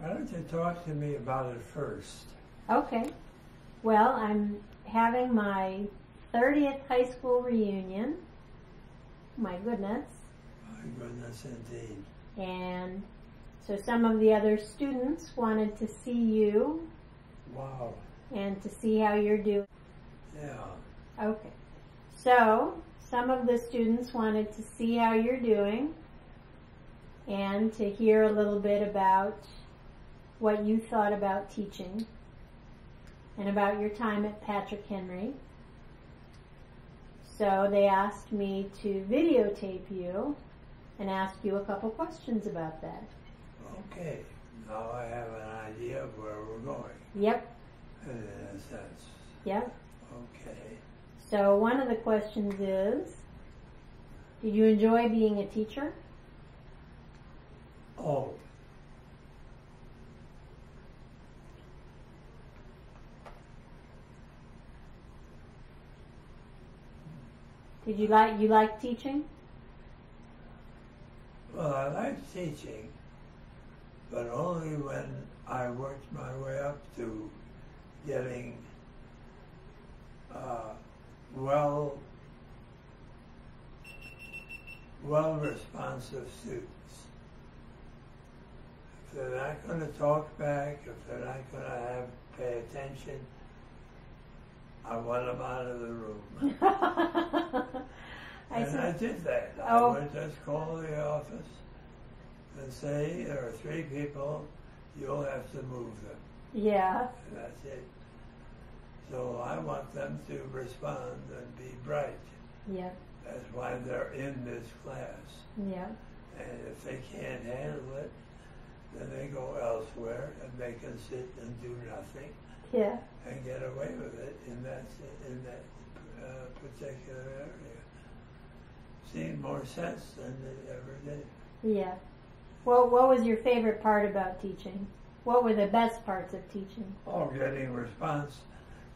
Why don't you talk to me about it first? Okay. Well, I'm having my 30th high school reunion. My goodness. My goodness, indeed. And so some of the other students wanted to see you. Wow. And to see how you're doing. Yeah. Okay. So some of the students wanted to see how you're doing and to hear a little bit about what you thought about teaching and about your time at Patrick Henry. So they asked me to videotape you and ask you a couple questions about that. Okay. Now I have an idea of where we're going. Yep. In a sense. Yep. Okay. So one of the questions is, did you enjoy being a teacher? Oh. Did you like teaching? Well, I like teaching, but only when I worked my way up to getting well-responsive students. If they're not going to talk back, if they're not going to pay attention, I want them out of the room. I did that. Oh. I would just call the office and say, there are 3 people, you'll have to move them. Yeah. And that's it. So I want them to respond and be bright. Yeah. That's why they're in this class. Yeah. And if they can't handle it, then they go elsewhere and they can sit and do nothing. Yeah. And get away with it in that particular area. Seemed more sense than it ever did. Yeah. Well, what was your favorite part about teaching? What were the best parts of teaching? Oh, getting response,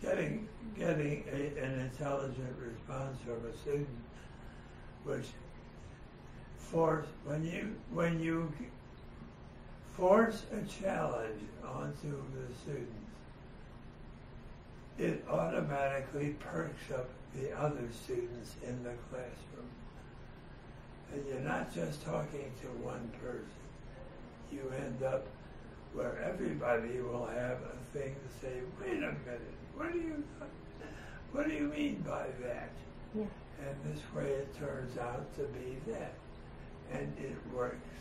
getting an intelligent response from a student, which when you force a challenge onto the student, it automatically perks up the other students in the classroom. And you're not just talking to one person. You end up where everybody will have a thing to say, wait a minute, what do you mean by that? Yeah. And this way it turns out to be that. And it works.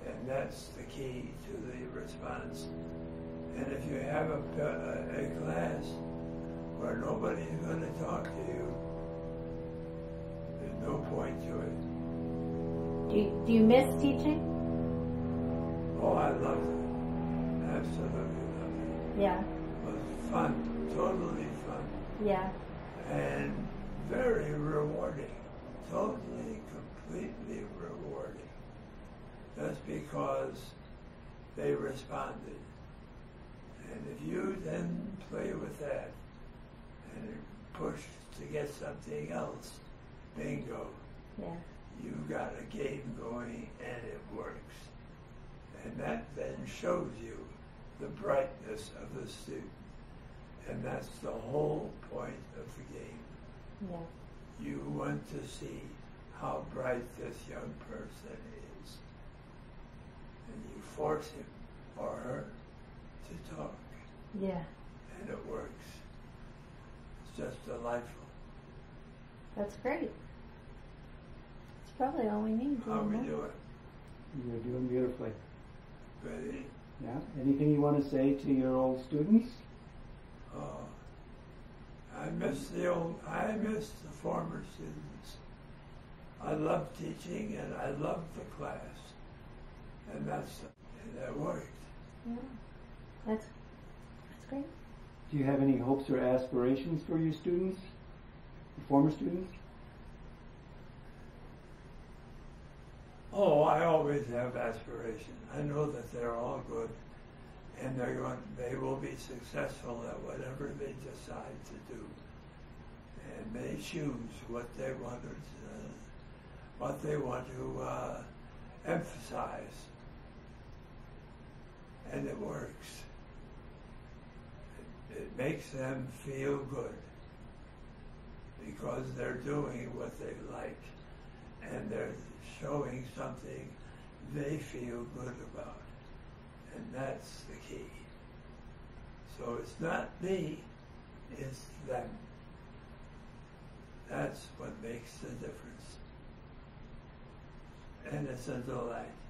And that's the key to the response. And if you have a class where nobody's going to talk to you, there's no point to it. Do you miss teaching? Oh, I loved it. Absolutely loved it. Yeah. It was fun, totally fun. Yeah. And very rewarding. Totally, completely rewarding. Just because they responded. And if you then play with that and push to get something else, bingo. Yeah. You've got a game going and it works. And that then shows you the brightness of the student. And that's the whole point of the game. Yeah. You want to see how bright this young person is. And you force him or her to talk. Yeah. And it works. It's just delightful. That's great. That's probably all we need. How we do it? You're doing beautifully. Ready? Yeah. Anything you want to say to your old students? I miss the former students. I love teaching and I love the class. And that worked. Yeah. That's great. Do you have any hopes or aspirations for your students, your former students? Oh, I always have aspirations. I know that they're all good, and they will be successful at whatever they decide to do. And they choose what they want to emphasize. and it works. It makes them feel good because they're doing what they like and they're showing something they feel good about. And that's the key. So it's not me, it's them. That's what makes the difference. And it's a delight.